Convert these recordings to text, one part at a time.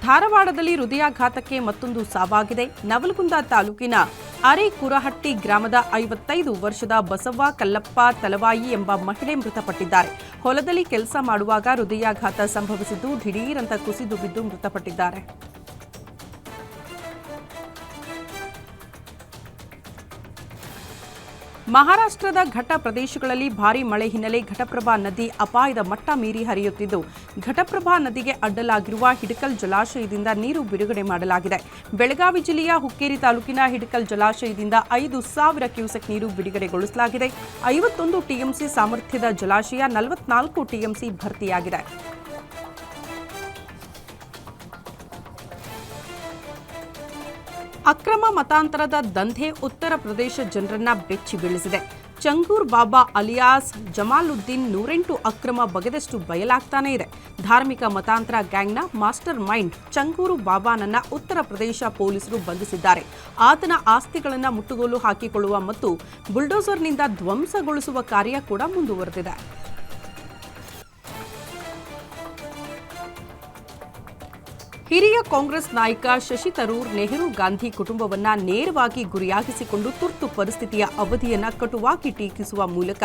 ಧಾರವಾಡದಲ್ಲಿ ಹೃದಯಾಘಾತಕ್ಕೆ ಮತ್ತೊಂದು ಸಾವಾಗಿದೆ. ನವಲಗುಂದ ತಾಲೂಕಿನ ಅರೇಕುರಹಟ್ಟಿ ಗ್ರಾಮದ 55 ವರ್ಷದ ಬಸವ್ವ ಕಲ್ಲಪ್ಪ ತಲವಾಯಿ ಎಂಬ ಮಹಿಳೆ ಮೃತಪಟ್ಟಿದ್ದಾರೆ. ಹೊಲದಲ್ಲಿ ಕೆಲಸ ಮಾಡುವಾಗ ಹೃದಯಾಘಾತ ಸಂಭವಿಸಿದ್ದು ದಿಢೀರಂತ ಕುಸಿದು ಬಿದ್ದು ಮೃತಪಟ್ಟಿದ್ದಾರೆ. ಮಹಾರಾಷ್ಟ್ರದ ಘಟ್ಟ ಪ್ರದೇಶಗಳಲ್ಲಿ ಭಾರೀ ಮಳೆ ಹಿನ್ನೆಲೆ ಘಟಪ್ರಭಾ ನದಿ ಅಪಾಯದ ಮಟ್ಟ ಮೀರಿ ಹರಿಯುತ್ತಿದ್ದು, ಘಟಪ್ರಭಾ ನದಿಗೆ ಅಡ್ಡಲಾಗಿರುವ ಹಿಡಕಲ್ ಜಲಾಶಯದಿಂದ ನೀರು ಬಿಡುಗಡೆ ಮಾಡಲಾಗಿದೆ. ಬೆಳಗಾವಿ ಜಿಲ್ಲೆಯ ಹುಕ್ಕೇರಿ ತಾಲೂಕಿನ ಹಿಡಕಲ್ ಜಲಾಶಯದಿಂದ 5,000 ಕ್ಯೂಸೆಕ್ ನೀರು ಬಿಡುಗಡೆಗೊಳಿಸಲಾಗಿದೆ. 51 ಟಿಎಂಸಿ ಸಾಮರ್ಥ್ಯದ ಜಲಾಶಯ 44 ಟಿಎಂಸಿ ಭರ್ತಿಯಾಗಿದೆ. ಅಕ್ರಮ ಮತಾಂತರದ ದಂಧೆ ಉತ್ತರ ಪ್ರದೇಶ ಜನರನ್ನ ಬೆಚ್ಚಿ ಬೀಳಿಸಿದೆ. ಚಂಗೂರ್ ಬಾಬಾ ಅಲಿಯಾಸ್ ಜಮಾಲುದ್ದೀನ್ 108 ಅಕ್ರಮ ಬಗೆದಷ್ಟು ಬಯಲಾಗ್ತಾನೇ ಇದೆ. ಧಾರ್ಮಿಕ ಮತಾಂತರ ಗ್ಯಾಂಗ್ನ ಮಾಸ್ಟರ್ ಮೈಂಡ್ ಚಂಗೂರು ಬಾಬಾನನ್ನ ಉತ್ತರ ಪ್ರದೇಶ ಪೊಲೀಸರು ಬಂಧಿಸಿದ್ದಾರೆ. ಆತನ ಆಸ್ತಿಗಳನ್ನು ಮುಟ್ಟುಗೋಲು ಹಾಕಿಕೊಳ್ಳುವ ಮತ್ತು ಬುಲ್ಡೋಸರ್ನಿಂದ ಧ್ವಂಸಗೊಳಿಸುವ ಕಾರ್ಯ ಕೂಡ ಮುಂದುವರೆದಿದೆ. ಹಿರಿಯ ಕಾಂಗ್ರೆಸ್ ನಾಯಕ ಶಶಿ ತರೂರ್ ನೆಹರು ಗಾಂಧಿ ಕುಟುಂಬವನ್ನ ನೇರವಾಗಿ ಗುರಿಯಾಗಿಸಿಕೊಂಡು ತುರ್ತು ಪರಿಸ್ಥಿತಿಯ ಅವಧಿಯನ್ನ ಕಟುವಾಗಿ ಟೀಕಿಸುವ ಮೂಲಕ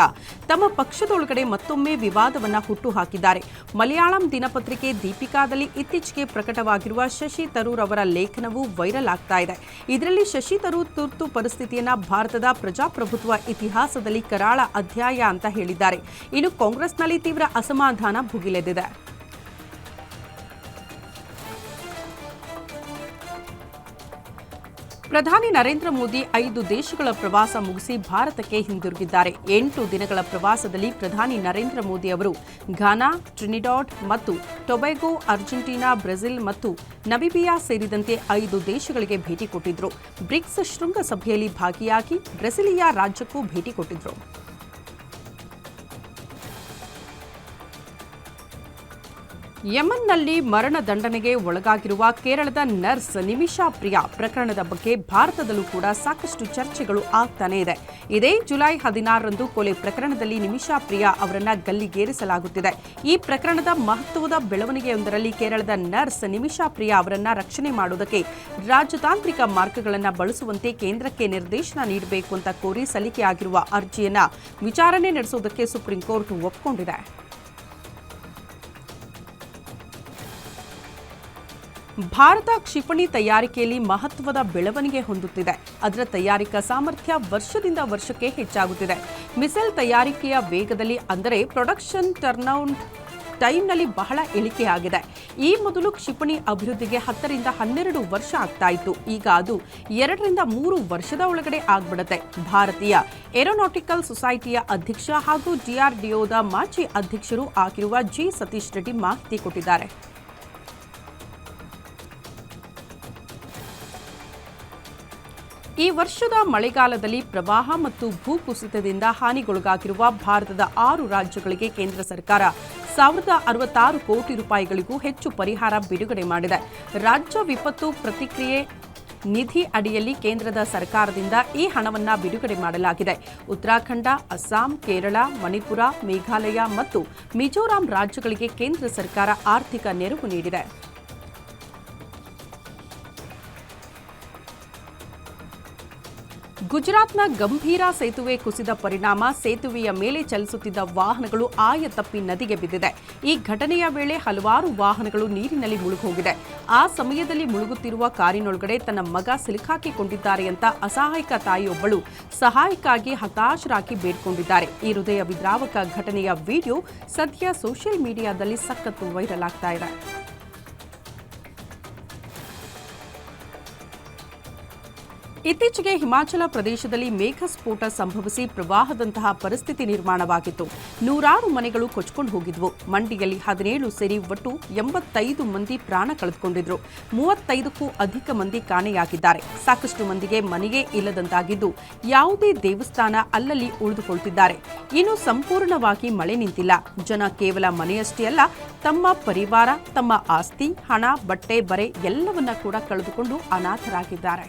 ತಮ್ಮ ಪಕ್ಷದೊಳಗಡೆ ಮತ್ತೊಮ್ಮೆ ವಿವಾದವನ್ನ ಹುಟ್ಟುಹಾಕಿದ್ದಾರೆ. ಮಲಯಾಳಂ ದಿನಪತ್ರಿಕೆ ದೀಪಿಕಾದಲ್ಲಿ ಇತ್ತೀಚೆಗೆ ಪ್ರಕಟವಾಗಿರುವ ಶಶಿ ತರೂರ್ ಅವರ ಲೇಖನವು ವೈರಲ್ ಆಗ್ತಾ ಇದೆ. ಇದರಲ್ಲಿ ಶಶಿ ತರೂರ್ ತುರ್ತು ಪರಿಸ್ಥಿತಿಯನ್ನ ಭಾರತದ ಪ್ರಜಾಪ್ರಭುತ್ವ ಇತಿಹಾಸದಲ್ಲಿ ಕರಾಳ ಅಧ್ಯಾಯ ಅಂತ ಹೇಳಿದ್ದಾರೆ. ಇನ್ನು ಕಾಂಗ್ರೆಸ್ನಲ್ಲಿ ತೀವ್ರ ಅಸಮಾಧಾನ ಭುಗಿಲೆದಿದೆ. ಪ್ರಧಾನಿ ನರೇಂದ್ರ ಮೋದಿ 5 ದೇಶಗಳ ಪ್ರವಾಸ ಮುಗಿಸಿ ಭಾರತಕ್ಕೆ ಹಿಂದಿರುಗಿದ್ದಾರೆ. 8 ದಿನಗಳ ಪ್ರವಾಸದಲ್ಲಿ ಪ್ರಧಾನಿ ನರೇಂದ್ರ ಮೋದಿ ಅವರು ಘಾನಾ, ಟ್ರಿನಿಡಾಡ್ ಮತ್ತು ಟೊಬ್ಯಾಗೊ, ಅರ್ಜೆಂಟೀನಾ, ಬ್ರೆಜಿಲ್ ಮತ್ತು ನಮಿಬಿಯಾ ಸೇರಿದಂತೆ 5 ದೇಶಗಳಿಗೆ ಭೇಟಿ ಕೊಟ್ಟಿದ್ರು. ಬ್ರಿಕ್ಸ್ ಶೃಂಗಸಭೆಯಲ್ಲಿ ಭಾಗಿಯಾಗಿ ಬ್ರೆಸಿಲಿಯಾ ರಾಜ್ಯಕ್ಕೂ ಭೇಟಿ ಕೊಟ್ಟಿದ್ರು. ಯೆಮನ್ನಲ್ಲಿ ಮರಣ ದಂಡನೆಗೆ ಒಳಗಾಗಿರುವ ಕೇರಳದ ನರ್ಸ್ ನಿಮಿಷಾ ಪ್ರಿಯಾ ಪ್ರಕರಣದ ಬಗ್ಗೆ ಭಾರತದಲ್ಲೂ ಕೂಡ ಸಾಕಷ್ಟು ಚರ್ಚೆಗಳು ಆಗ್ತಾನೇ ಇದೆ. ಇದೇ ಜುಲೈ 16ರಂದು ಕೊಲೆ ಪ್ರಕರಣದಲ್ಲಿ ನಿಮಿಷಾ ಪ್ರಿಯಾ ಅವರನ್ನ ಗಲ್ಲಿಗೇರಿಸಲಾಗುತ್ತಿದೆ. ಈ ಪ್ರಕರಣದ ಮಹತ್ವದ ಬೆಳವಣಿಗೆಯೊಂದರಲ್ಲಿ ಕೇರಳದ ನರ್ಸ್ ನಿಮಿಷಾ ಪ್ರಿಯಾ ಅವರನ್ನ ರಕ್ಷಣೆ ಮಾಡುವುದಕ್ಕೆ ರಾಜತಾಂತ್ರಿಕ ಮಾರ್ಗಗಳನ್ನು ಬಳಸುವಂತೆ ಕೇಂದ್ರಕ್ಕೆ ನಿರ್ದೇಶನ ನೀಡಬೇಕು ಅಂತ ಕೋರಿ ಸಲ್ಲಿಕೆಯಾಗಿರುವ ಅರ್ಜಿಯನ್ನ ವಿಚಾರಣೆ ನಡೆಸುವುದಕ್ಕೆ ಸುಪ್ರೀಂ ಕೋರ್ಟ್ ಒಪ್ಪಿಕೊಂಡಿದೆ. ಭಾರತ ಕ್ಷಿಪಣಿ ತಯಾರಿಕೆಯಲ್ಲಿ ಮಹತ್ವದ ಬೆಳವಣಿಗೆ ಹೊಂದುತ್ತಿದೆ. ಅದರ ತಯಾರಿಕಾ ಸಾಮರ್ಥ್ಯ ವರ್ಷದಿಂದ ವರ್ಷಕ್ಕೆ ಹೆಚ್ಚಾಗುತ್ತಿದೆ. ಮಿಸೈಲ್ ತಯಾರಿಕೆಯ ವೇಗದಲ್ಲಿ ಅಂದರೆ ಪ್ರೊಡಕ್ಷನ್ ಟರ್ನ್ಔಟ್ ಟೈಮ್ನಲ್ಲಿ ಬಹಳ ಇಳಿಕೆಯಾಗಿದೆ. ಈ ಮೊದಲು ಕ್ಷಿಪಣಿ ಅಭಿವೃದ್ಧಿಗೆ 10 ರಿಂದ 12 ವರ್ಷ ಆಗ್ತಾ ಇತ್ತು. ಈಗ ಅದು 2 ರಿಂದ 3 ವರ್ಷದ ಒಳಗಡೆ ಆಗ್ಬಿಡುತ್ತೆ. ಭಾರತೀಯ ಏರೋನಾಟಿಕಲ್ ಸೊಸೈಟಿಯ ಅಧ್ಯಕ್ಷ ಹಾಗೂ DRDOದ ಮಾಜಿ ಅಧ್ಯಕ್ಷರು ಆಗಿರುವ ಜಿ ಸತೀಶ್ ರೆಡ್ಡಿ ಮಾಹಿತಿ ಕೊಟ್ಟಿದ್ದಾರೆ. ಈ ವರ್ಷದ ಮಳೆಗಾಲದಲ್ಲಿ ಪ್ರವಾಹ ಮತ್ತು ಭೂಕುಸಿತದಿಂದ ಹಾನಿಗೊಳಗಾಗಿರುವ ಭಾರತದ 6 ರಾಜ್ಯಗಳಿಗೆ ಕೇಂದ್ರ ಸರ್ಕಾರ 1,066 ಕೋಟಿ ರೂಪಾಯಿಗಳಿಗೂ ಹೆಚ್ಚು ಪರಿಹಾರ ಬಿಡುಗಡೆ ಮಾಡಿದೆ. ರಾಜ್ಯ ವಿಪತ್ತು ಪ್ರತಿಕ್ರಿಯೆ ನಿಧಿ ಅಡಿಯಲ್ಲಿ ಕೇಂದ್ರದ ಸರ್ಕಾರದಿಂದ ಈ ಹಣವನ್ನು ಬಿಡುಗಡೆ ಮಾಡಲಾಗಿದೆ. ಉತ್ತರಾಖಂಡ, ಅಸ್ಸಾಂ, ಕೇರಳ, ಮಣಿಪುರ, ಮೇಘಾಲಯ ಮತ್ತು ಮಿಜೋರಾಂ ರಾಜ್ಯಗಳಿಗೆ ಕೇಂದ್ರ ಸರ್ಕಾರ ಆರ್ಥಿಕ ನೆರವು ನೀಡಿದೆ. ಗುಜರಾತ್ನ ಗಂಭೀರ ಸೇತುವೆ ಕುಸಿದ ಪರಿಣಾಮ ಸೇತುವೆಯ ಮೇಲೆ ಚಲಿಸುತ್ತಿದ್ದ ವಾಹನಗಳು ಆಯತಪ್ಪಿ ನದಿಗೆ ಬಿದ್ದಿದೆ. ಈ ಘಟನೆಯ ವೇಳೆ ಹಲವಾರು ವಾಹನಗಳು ನೀರಿನಲ್ಲಿ ಮುಳುಗೋಗಿದೆ. ಆ ಸಮಯದಲ್ಲಿ ಮುಳುಗುತ್ತಿರುವ ಕಾರಿನೊಳಗಡೆ ತನ್ನ ಮಗ ಸಿಲುಕಾಕಿಕೊಂಡಿದ್ದಾರೆ ಅಂತ ಅಸಹಾಯಕ ತಾಯಿಯೊಬ್ಬಳು ಸಹಾಯಕ್ಕಾಗಿ ಹತಾಶರಾಗಿ ಬೇಡ್ಕೊಂಡಿದ್ದಾರೆ. ಈ ಹೃದಯ ವಿದ್ರಾವಕ ಘಟನೆಯ ವಿಡಿಯೋ ಸದ್ಯ ಸೋಷಿಯಲ್ ಮೀಡಿಯಾದಲ್ಲಿ ಸಖತ್ತು ವೈರಲ್ ಆಗ್ತಾ ಇದೆ. ಇತ್ತೀಚೆಗೆ ಹಿಮಾಚಲ ಪ್ರದೇಶದಲ್ಲಿ ಮೇಘಸ್ಫೋಟ ಸಂಭವಿಸಿ ಪ್ರವಾಹದಂತಹ ಪರಿಸ್ಥಿತಿ ನಿರ್ಮಾಣವಾಗಿತ್ತು. 100 ಮನೆಗಳು ಕೊಚ್ಚಿಕೊಂಡು ಹೋಗಿದ್ವು. ಮಂಡಿಯಲ್ಲಿ 17 ಸೇರಿ ಒಟ್ಟು 85 ಮಂದಿ ಪ್ರಾಣ ಕಳೆದುಕೊಂಡಿದ್ರು. 35ಕ್ಕೂ ಅಧಿಕ ಮಂದಿ ಕಾಣೆಯಾಗಿದ್ದಾರೆ. ಸಾಕಷ್ಟು ಮಂದಿಗೆ ಮನೆಯೇ ಇಲ್ಲದಂತಾಗಿದ್ದು ಯಾವುದೇ ದೇವಸ್ಥಾನ ಅಲ್ಲಲ್ಲಿ ಉಳಿದುಕೊಳ್ತಿದ್ದಾರೆ. ಇನ್ನು ಸಂಪೂರ್ಣವಾಗಿ ಮಳೆ ನಿಂತಿಲ್ಲ. ಜನ ಕೇವಲ ಮನೆಯಷ್ಟೇ ಅಲ್ಲ, ತಮ್ಮ ಪರಿವಾರ, ತಮ್ಮ ಆಸ್ತಿ, ಹಣ, ಬಟ್ಟೆ, ಬರೆ ಎಲ್ಲವನ್ನ ಕೂಡ ಕಳೆದುಕೊಂಡು ಅನಾಥರಾಗಿದ್ದಾರೆ.